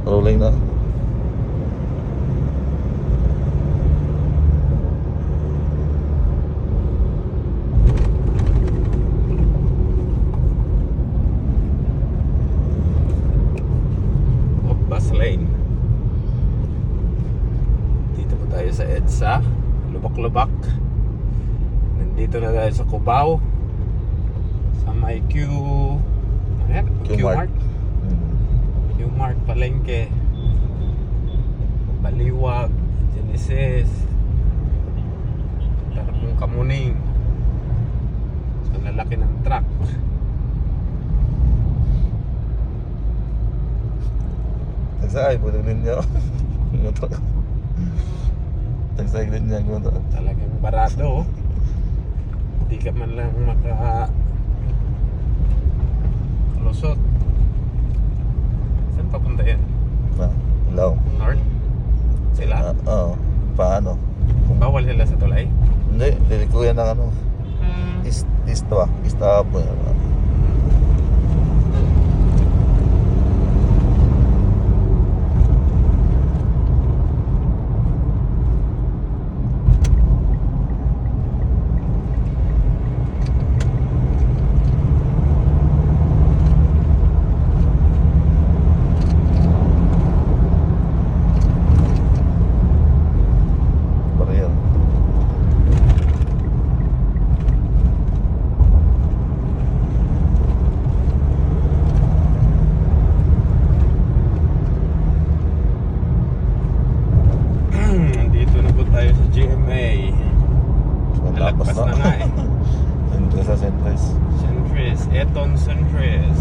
Rolling na. Bus lane. Dito po tayo sa EDSA, Lubak-Lubak. Nandito na tayo sa Cubao, sa may Q-Mart. Q-Mart, Palengke, Baliwag, Genesis, Tarapong Kamuning. So lalaki ng truck. Tagsay, pwede din niya. Tagsay din niya. Talagang barado. Hindi ka man lang lusot. Saan papunta yan? Hello. North? Sila? Oo. Paano? Bawal sila sa tulay? Hindi, liliko yan ng ano. East ba? East up. Nalagpas na nga eh. Sentries sa Sentries. Sentries, Eton Sentries.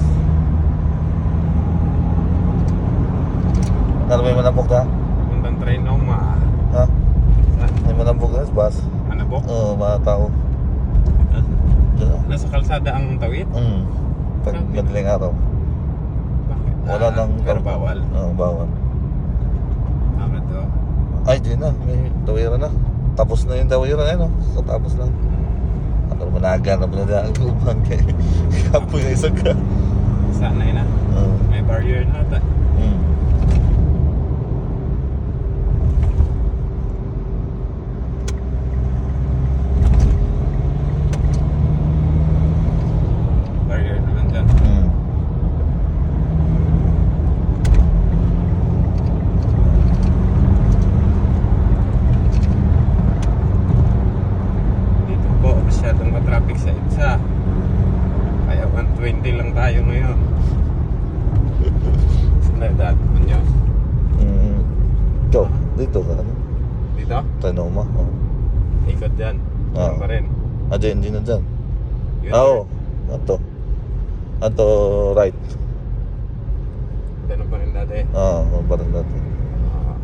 Ano may manabok na? Puntang Trinoma. Ha? Saan? May manabok na sa bus? Anabok? Oo, mga tao. Nasa kalsada ang tawid? Pag madaling araw. Bakit? Wala nang... Pero bawal. Oo, bawal. Tama to. Ay, di na. May tawira na. Tapos na yung tawira na yun. Katapos lang. Ako naman nagana mo na ang lubang kay kapoy na isang ka. Sanay na. May barrier na ata. Barrier naman dyan. Dito po, masyadong matraffic sa EDSA. Kaya 120 lang tayo ngayon. Saan na daan mo nyo? Ikaw, dito ka ano? Dito? Trinoma. Ikot dyan. Saan pa rin? Hindi na dyan. Yun, Oo. Ato right. Ganun pa rin dati. Oo, parang dati.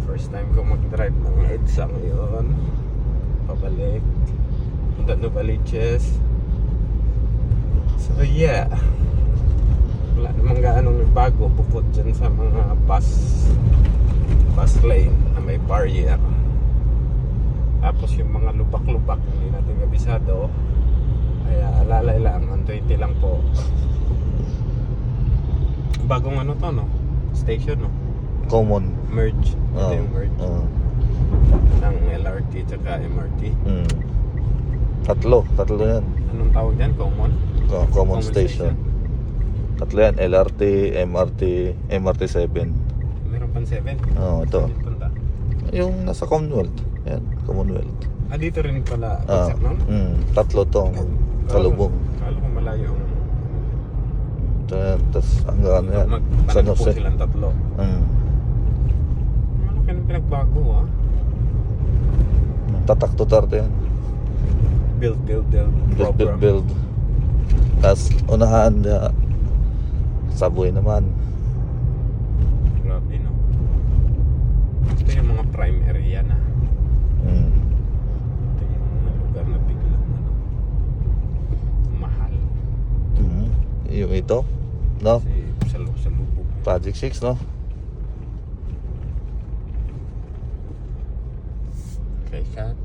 First time ko mag-drive ng EDSA ngayon. Pabalik. Punta Novaliches. So yeah. Wala namang gaanong bago bukod dyan sa mga bus lane na may barrier. Tapos yung mga lubak-lubak hindi natin kabisado. Kaya alalay lang, 120 lang po. Bagong ano to no? Station no? Common. Merge. Ito yung merge ng LRT tsaka MRT. Tatlo yan. Anong tawag dyan? Common? Common station. Tatlo yan, LRT, MRT, MRT7. Meron pang 7? Oo, ito. Saan punta? Yung nasa Commonwealth. Yan, Commonwealth. Dito rin pala concept nun? Tatlo to, kalubong. Kala ko malayo ang Tapos hanggang yan, San magpanag po Jose. silang tatlo. Malaki ng pinagbago Tatak to tarte yan. Build program. Build. Tapos unahan na subway naman. Grabe no. Ito yung mga prime area na. Ito yung mga lugar na biglang mahal. Yung ito, no? Kasi sa lubog. Project 6, no? Okay, cut.